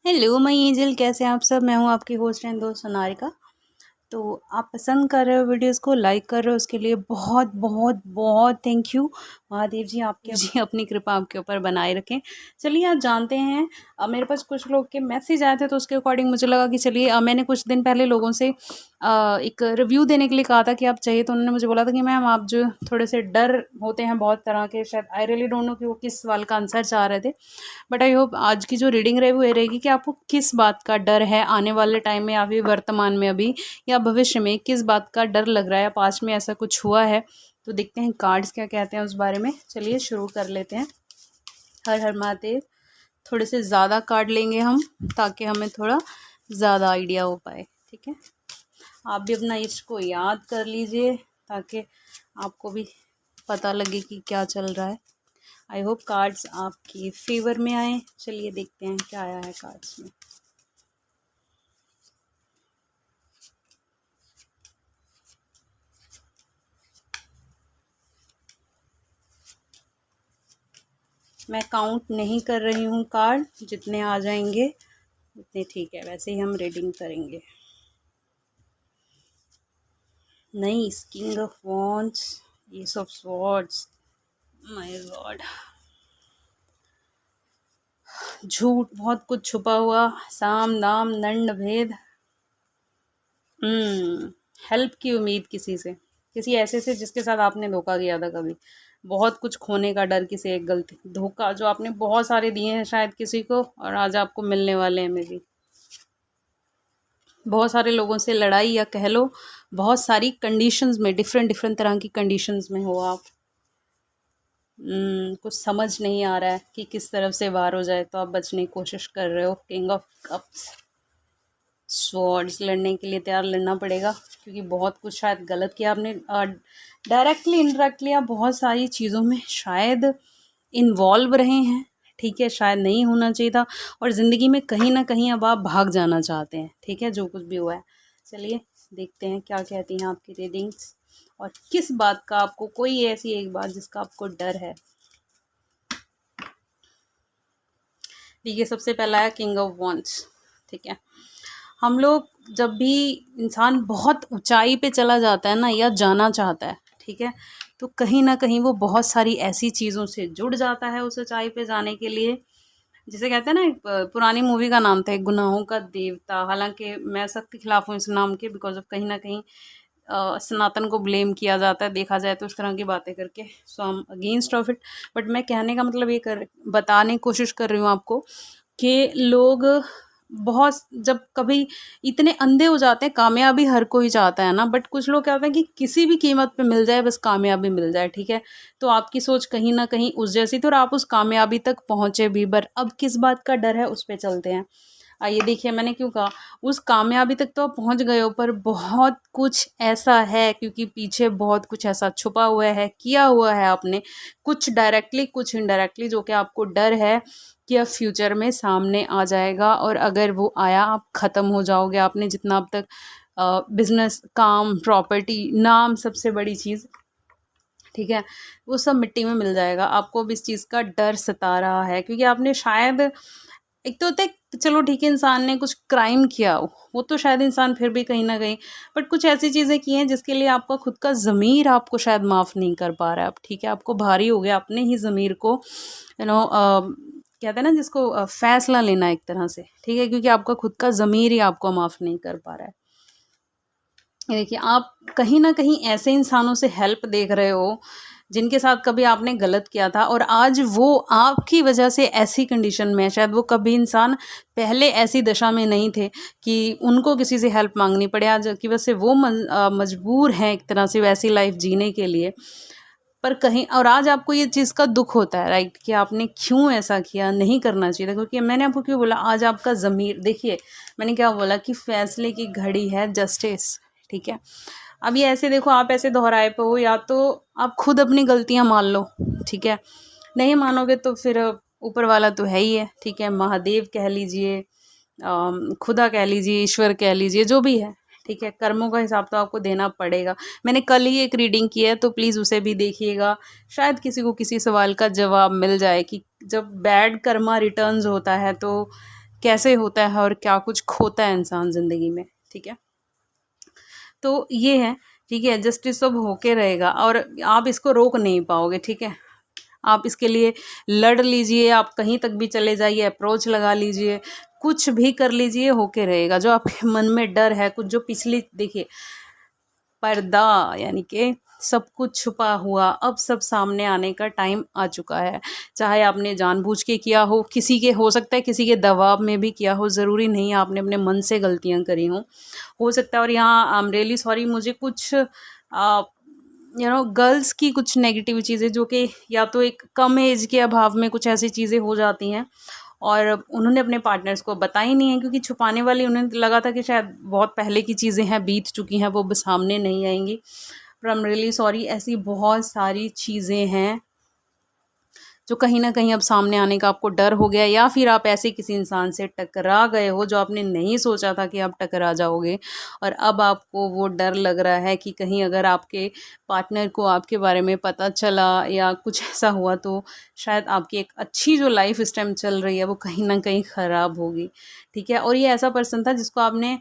Hello मैं angel, कैसे हैं आप सब। मैं हूं आपकी होस्ट एंड दोस्त सोनारिका। तो आप पसंद कर रहे हो वीडियोस को, लाइक कर रहे हो, उसके लिए बहुत बहुत बहुत थैंक यू। महादेव जी आपके जी अपनी कृपा आपके ऊपर बनाए रखें। चलिए आज जानते हैं। मेरे पास कुछ लोग के मैसेज आए थे तो उसके अकॉर्डिंग मुझे लगा कि चलिए मैंने कुछ दिन पहले लोगों से एक रिव्यू देने के लिए कहा था कि आप चाहिए, तो उन्होंने मुझे बोला था कि मैम आप जो थोड़े से डर होते हैं बहुत तरह के, शायद आई रियली डोंट नो कि वो किस सवाल का आंसर चाह रहे थे। बट आई होप आज की जो रीडिंग रहे वो ये रहेगी कि आपको किस बात का डर है आने वाले टाइम में या फिर वर्तमान में अभी या भविष्य में किस बात का डर लग रहा है, पास्ट में ऐसा कुछ हुआ है। तो देखते हैं कार्ड्स क्या कहते हैं उस बारे में। चलिए शुरू कर लेते हैं। हर हर महादेव। थोड़े से ज़्यादा कार्ड लेंगे हम ताकि हमें थोड़ा ज़्यादा आइडिया हो पाए। ठीक है, आप भी अपना इष्ट को याद कर लीजिए ताकि आपको भी पता लगे कि क्या चल रहा है। आई होप कार्ड्स आपके फेवर में आए। चलिए देखते हैं क्या आया है कार्ड्स में। मैं काउंट नहीं कर रही हूँ कार्ड, जितने आ जाएंगे उतने ठीक है, वैसे ही हम रीडिंग करेंगे। Nice, king of wands, S of swords, my God, झूठ, बहुत कुछ छुपा हुआ, साम दाम दंड भेद, हेल्प की उम्मीद किसी से, किसी ऐसे से जिसके साथ आपने धोखा किया था कभी, बहुत कुछ खोने का डर, किसी एक गलती धोखा जो आपने बहुत सारे दिए हैं शायद किसी को और आज आपको मिलने वाले हैं। मे भी बहुत सारे लोगों से लड़ाई या कह लो बहुत सारी कंडीशंस में, डिफरेंट डिफरेंट तरह की कंडीशंस में हो आप। कुछ समझ नहीं आ रहा है कि किस तरफ से बाहर हो जाए, तो आप बचने की कोशिश कर रहे हो। किंग ऑफ कप्स, स्वॉर्ड्स, लड़ने के लिए तैयार, लड़ना पड़ेगा क्योंकि बहुत कुछ शायद गलत किया आपने, डायरेक्टली इनडायरेक्टली आप बहुत सारी चीज़ों में शायद इन्वॉल्व रहे हैं। ठीक है, शायद नहीं होना चाहिए था और ज़िंदगी में कहीं ना कहीं अब आप भाग जाना चाहते हैं। ठीक है, जो कुछ भी हुआ है। चलिए देखते हैं क्या कहती हैं आपकी रीडिंग्स और किस बात का आपको, कोई ऐसी एक बात जिसका आपको डर है। ठीक है, सबसे पहला है किंग ऑफ वॉन्ड्स। ठीक है, हम लोग जब भी इंसान बहुत ऊंचाई पे चला जाता है ना या जाना चाहता है, ठीक है, तो कहीं ना कहीं वो बहुत सारी ऐसी चीज़ों से जुड़ जाता है उस ऊंचाई पे जाने के लिए। जिसे कहते हैं ना, एक पुरानी मूवी का नाम था एक गुनाहों का देवता। हालांकि मैं सख्त खिलाफ हूँ इस नाम के, बिकॉज ऑफ कहीं ना कहीं सनातन को ब्लेम किया जाता है देखा जाए तो इस तरह की बातें करके। So I am against of it. But मैं कहने का मतलब ये बताने की कोशिश कर रही हूँ आपको कि लोग बहुत जब कभी इतने अंधे हो जाते हैं, कामयाबी हर कोई चाहता है ना, बट कुछ लोग क्या होते हैं कि किसी भी कीमत पे मिल जाए, बस कामयाबी मिल जाए। ठीक है, तो आपकी सोच कहीं ना कहीं उस जैसी थी और आप उस कामयाबी तक पहुंचे भी, बट अब किस बात का डर है उस पर चलते हैं। आइए देखिए, मैंने क्यों कहा उस कामयाबी तक तो आप पहुंच गए हो, पर बहुत कुछ ऐसा है क्योंकि पीछे बहुत कुछ ऐसा छुपा हुआ है, किया हुआ है आपने, कुछ डायरेक्टली कुछ इनडायरेक्टली, जो कि आपको डर है कि अब फ्यूचर में सामने आ जाएगा और अगर वो आया आप ख़त्म हो जाओगे। आपने जितना अब तक बिजनेस, काम, प्रॉपर्टी, नाम, सबसे बड़ी चीज़, ठीक है, वो सब मिट्टी में मिल जाएगा। आपको अब इस चीज़ का डर सता रहा है क्योंकि आपने शायद, एक तो होता है चलो ठीक है इंसान ने कुछ क्राइम किया हो, वो तो शायद इंसान फिर भी कहीं ना कहीं, बट कुछ ऐसी चीज़ें की हैं जिसके लिए आपका खुद का ज़मीर आपको शायद माफ़ नहीं कर पा रहा है अब। ठीक है, आपको भारी हो गया अपने ही ज़मीर को, कहते हैं ना जिसको फैसला लेना एक तरह से। ठीक है, क्योंकि आपका खुद का ज़मीर ही आपको माफ़ नहीं कर पा रहा है। ये देखिए, आप कहीं ना कहीं ऐसे इंसानों से हेल्प देख रहे हो जिनके साथ कभी आपने गलत किया था और आज वो आपकी वजह से ऐसी कंडीशन में है। शायद वो कभी इंसान पहले ऐसी दशा में नहीं थे कि उनको किसी से हेल्प मांगनी पड़े, आज की वजह से वो मजबूर हैं एक तरह से वैसी लाइफ जीने के लिए। पर कहीं और आज आपको ये चीज़ का दुख होता है, राइट, कि आपने क्यों ऐसा किया, नहीं करना चाहिए था। क्योंकि मैंने आपको क्यों बोला आज आपका ज़मीर, देखिए मैंने क्या बोला कि फैसले की घड़ी है, जस्टिस। ठीक है, अब ये ऐसे देखो, आप ऐसे दोहराए पे हो, या तो आप खुद अपनी गलतियां मान लो। ठीक है, नहीं मानोगे तो फिर ऊपर वाला तो है ही है। ठीक है, महादेव कह लीजिए, खुदा कह लीजिए, ईश्वर कह लीजिए, जो भी है। ठीक है, कर्मों का हिसाब तो आपको देना पड़ेगा। मैंने कल ही एक रीडिंग की है तो प्लीज़ उसे भी देखिएगा, शायद किसी को किसी सवाल का जवाब मिल जाए कि जब बैड कर्मा रिटर्न्स होता है तो कैसे होता है और क्या कुछ खोता है इंसान ज़िंदगी में, ठीक है। तो ये है, ठीक है, जस्टिस सब होके रहेगा और आप इसको रोक नहीं पाओगे, ठीक है। आप इसके लिए लड़ लीजिए, आप कहीं तक भी चले जाइए, अप्रोच लगा लीजिए, कुछ भी कर लीजिए, होके रहेगा। जो आपके मन में डर है, कुछ जो पिछली, देखिए, पर्दा यानी कि सब कुछ छुपा हुआ अब सब सामने आने का टाइम आ चुका है। चाहे आपने जानबूझ के किया हो, किसी के हो सकता है किसी के दबाव में भी किया हो, ज़रूरी नहीं आपने अपने मन से गलतियां करी हों, हो सकता है। और यहाँ आई एम रियली सॉरी, मुझे कुछ गर्ल्स की कुछ नेगेटिव चीज़ें जो कि या तो एक कम एज के अभाव में कुछ ऐसी चीज़ें हो जाती हैं और उन्होंने अपने पार्टनर्स को बताई नहीं है, क्योंकि छुपाने वाली उन्हें लगा था कि शायद बहुत पहले की चीज़ें हैं, बीत चुकी हैं, वो अब सामने नहीं आएंगी। पर आई एम रियली सॉरी, ऐसी बहुत सारी चीज़ें हैं जो कहीं ना कहीं अब सामने आने का आपको डर हो गया, या फिर आप ऐसे किसी इंसान से टकरा गए हो जो आपने नहीं सोचा था कि आप टकरा जाओगे, और अब आपको वो डर लग रहा है कि कहीं अगर आपके पार्टनर को आपके बारे में पता चला या कुछ ऐसा हुआ तो शायद आपकी एक अच्छी जो लाइफ इस टाइम चल रही है वो कहीं ना कहीं ख़राब होगी, ठीक है। और ये ऐसा पर्सन था जिसको आपने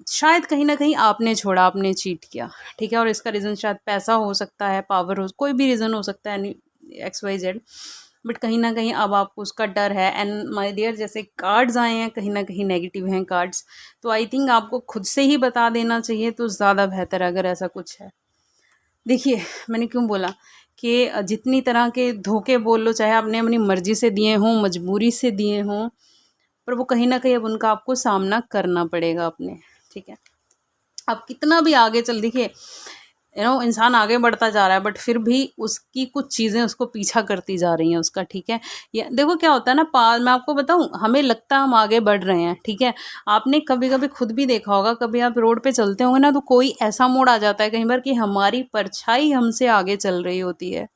शायद कहीं ना कहीं आपने छोड़ा, आपने चीट किया, ठीक है। और इसका रीज़न शायद पैसा हो सकता है, पावर हो, कोई भी रीज़न हो सकता है, XYZ, बट कहीं ना कहीं अब आपको उसका डर है। एंड माय डियर, जैसे कार्ड्स आए हैं कहीं ना कहीं नेगेटिव हैं कार्ड्स, तो आई थिंक आपको खुद से ही बता देना चाहिए तो ज़्यादा बेहतर है अगर ऐसा कुछ है। देखिए, मैंने क्यों बोला कि जितनी तरह के धोखे बोल लो, चाहे आपने अपनी मर्जी से दिए हों, मजबूरी से दिए हों, पर वो कहीं ना कहीं अब उनका आपको सामना करना पड़ेगा अपने, ठीक है। आप कितना भी आगे चल, देखिए इंसान आगे बढ़ता जा रहा है बट फिर भी उसकी कुछ चीज़ें उसको पीछा करती जा रही हैं उसका, ठीक है। ये देखो क्या होता है ना, मैं आपको बताऊं, हमें लगता है हम आगे बढ़ रहे हैं, ठीक है। आपने कभी कभी खुद भी देखा होगा, कभी आप रोड पे चलते होंगे ना तो कोई ऐसा मोड़ आ जाता है कई बार कि हमारी परछाई हमसे आगे चल रही होती है,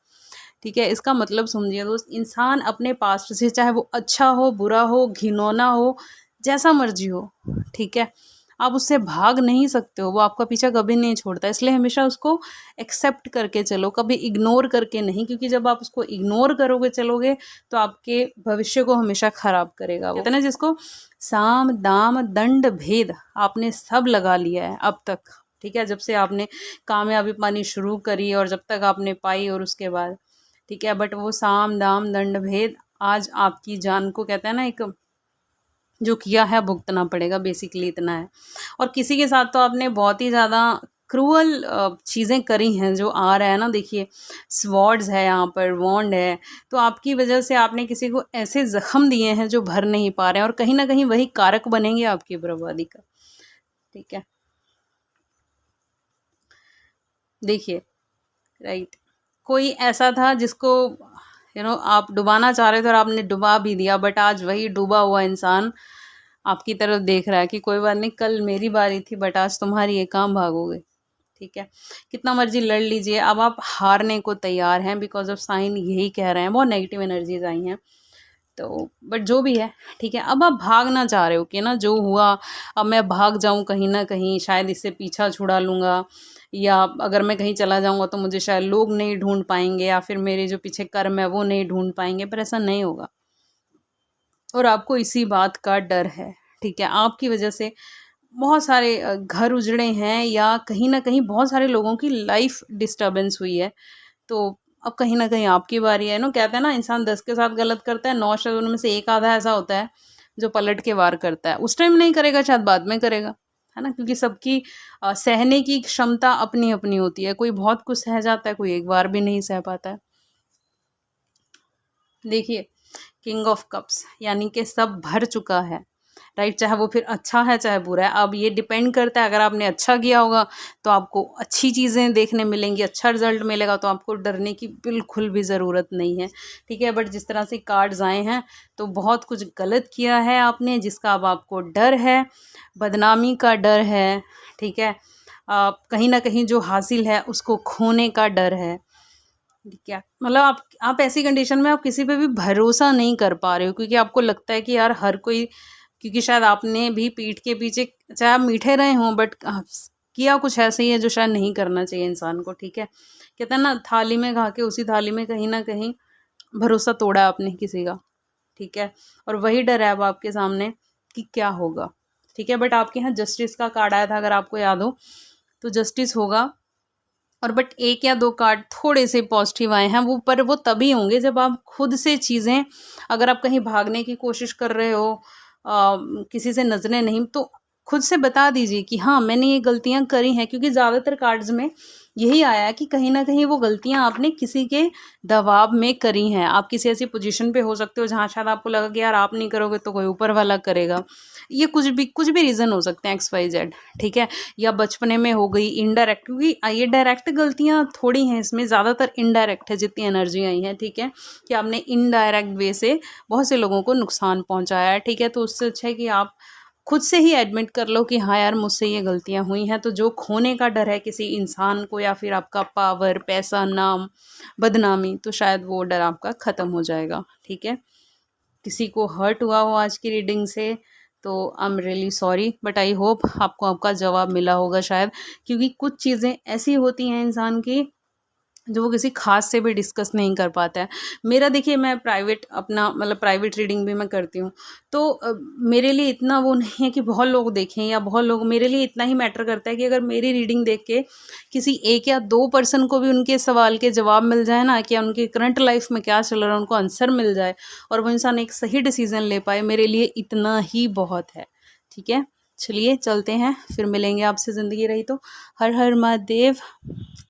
ठीक है। इसका मतलब समझिए दोस्त, इंसान अपने पास्ट से, चाहे वो अच्छा हो, बुरा हो, घिनौना हो, जैसा मर्जी हो, ठीक है, आप उससे भाग नहीं सकते हो, वो आपका पीछा कभी नहीं छोड़ता। इसलिए हमेशा उसको एक्सेप्ट करके चलो, कभी इग्नोर करके नहीं, क्योंकि जब आप उसको इग्नोर करोगे चलोगे तो आपके भविष्य को हमेशा खराब करेगा। वो कहते हैं ना, जिसको साम दाम दंड भेद आपने सब लगा लिया है अब तक, ठीक है, जब से आपने कामयाबी पानी शुरू करी और जब तक आपने पाई और उसके बाद, ठीक है, बट वो साम दाम दंड भेद आज आपकी जान को, कहते हैं ना, एक जो किया है भुगतना पड़ेगा, बेसिकली इतना है। और किसी के साथ तो आपने बहुत ही ज़्यादा क्रूअल चीज़ें करी हैं, जो आ रहा है ना, देखिए स्वॉर्ड्स है यहाँ पर, वॉन्ड है, तो आपकी वजह से आपने किसी को ऐसे ज़ख्म दिए हैं जो भर नहीं पा रहे हैं, और कहीं ना कहीं वही कारक बनेंगे आपकी बर्बादी का, ठीक है। देखिए, राइट, कोई ऐसा था जिसको आप डुबाना चाह रहे थे और आपने डुबा भी दिया, बट आज वही डूबा हुआ इंसान आपकी तरफ देख रहा है कि कोई बात नहीं, कल मेरी बारी थी बट आज तुम्हारी ये, काम भागोगे, ठीक है। कितना मर्जी लड़ लीजिए, अब आप हारने को तैयार हैं, बिकॉज ऑफ साइन यही कह रहे हैं, बहुत नेगेटिव एनर्जीज आई हैं। तो बट जो भी है, ठीक है, अब आप भागना चाह रहे हो कि ना जो हुआ अब मैं भाग जाऊं कहीं ना कहीं, शायद इससे पीछा छुड़ा लूँगा, या अगर मैं कहीं चला जाऊंगा तो मुझे शायद लोग नहीं ढूंढ पाएंगे, या फिर मेरे जो पीछे कर्म है वो नहीं ढूंढ पाएंगे, पर ऐसा नहीं होगा। और आपको इसी बात का डर है, ठीक है। आपकी वजह से बहुत सारे घर उजड़े हैं, या कहीं ना कहीं बहुत सारे लोगों की लाइफ डिस्टर्बेंस हुई है, तो अब कहीं ना कहीं आपकी बारी है। कहते हैं ना, इंसान 10 के साथ गलत करता है, 9 शायद उनमें से एक आधा ऐसा होता है जो पलट के वार करता है। उस टाइम नहीं करेगा, शायद बाद में करेगा, है ना, क्योंकि सबकी सहने की क्षमता अपनी अपनी होती है। कोई बहुत कुछ सह जाता है, कोई एक बार भी नहीं सह पाता है। देखिए, किंग ऑफ कप्स यानी कि सब भर चुका है, राइट, चाहे वो फिर अच्छा है चाहे बुरा है। अब ये डिपेंड करता है, अगर आपने अच्छा किया होगा तो आपको अच्छी चीज़ें देखने मिलेंगी, अच्छा रिजल्ट मिलेगा, तो आपको डरने की बिल्कुल भी ज़रूरत नहीं है, ठीक है। बट जिस तरह से कार्ड्स आए हैं तो बहुत कुछ गलत किया है आपने, जिसका अब आपको डर है, बदनामी का डर है, ठीक है। कहीं ना कहीं जो हासिल है उसको खोने का डर है, ठीक है। मतलब आप ऐसी कंडीशन में आप किसी पे भी भरोसा नहीं कर पा रहे हो, क्योंकि आपको लगता है कि यार हर कोई, क्योंकि शायद आपने भी पीठ के पीछे, चाहे आप मीठे रहे हों, बट किया कुछ ऐसे ही है जो शायद नहीं करना चाहिए इंसान को, ठीक है। कहते हैं ना, थाली में खा के उसी थाली में कहीं ना कहीं भरोसा तोड़ा आपने किसी का, ठीक है, और वही डर है अब आपके सामने कि क्या होगा, ठीक है। बट आपके यहाँ जस्टिस का कार्ड आया था, अगर आपको याद हो, तो जस्टिस होगा। और बट 1 या 2 कार्ड थोड़े से पॉजिटिव आए हैं, वो पर वो तभी होंगे जब आप खुद से चीज़ें, अगर आप कहीं भागने की कोशिश कर रहे हो, किसी से नज़रें नहीं, तो खुद से बता दीजिए कि हाँ मैंने ये गलतियाँ करी हैं, क्योंकि ज़्यादातर कार्ड्स में यही आया है कि कहीं ना कहीं वो गलतियाँ आपने किसी के दबाव में करी हैं। आप किसी ऐसी पोजीशन पे हो सकते हो जहाँ शायद आपको लगा कि यार आप नहीं करोगे तो कोई ऊपर वाला करेगा। ये कुछ भी रीज़न हो सकते हैं, XYZ, ठीक है। या बचपने में हो गई इनडायरेक्ट, क्योंकि ये डायरेक्ट गलतियाँ थोड़ी हैं, इसमें ज़्यादातर इनडायरेक्ट है जितनी एनर्जी आई है, ठीक है, कि आपने इनडायरेक्ट वे से बहुत से लोगों को नुकसान पहुंचाया है, ठीक है। तो उससे अच्छा है कि आप खुद से ही एडमिट कर लो कि हाँ यार मुझसे ये गलतियां हुई हैं। तो जो खोने का डर है किसी इंसान को, या फिर आपका पावर, पैसा, नाम, बदनामी, तो शायद वो डर आपका ख़त्म हो जाएगा, ठीक है। किसी को हर्ट हुआ हो आज की रीडिंग से तो I am really sorry, but I hope आपको आपका जवाब मिला होगा शायद, क्योंकि कुछ चीज़ें ऐसी होती हैं इंसान की जो वो किसी खास से भी डिस्कस नहीं कर पाता है। मेरा देखिए, मैं प्राइवेट अपना मतलब प्राइवेट रीडिंग भी मैं करती हूँ, तो मेरे लिए इतना वो नहीं है कि बहुत लोग देखें या बहुत लोग, मेरे लिए इतना ही मैटर करता है कि अगर मेरी रीडिंग देख के किसी 1 या 2 पर्सन को भी उनके सवाल के जवाब मिल जाए ना, कि उनकी करंट लाइफ में क्या चल रहा है उनको आंसर मिल जाए, और वो इंसान एक सही डिसीजन ले पाए, मेरे लिए इतना ही बहुत है, ठीक है। चलिए चलते हैं, फिर मिलेंगे आपसे ज़िंदगी रही तो। हर हर महादेव।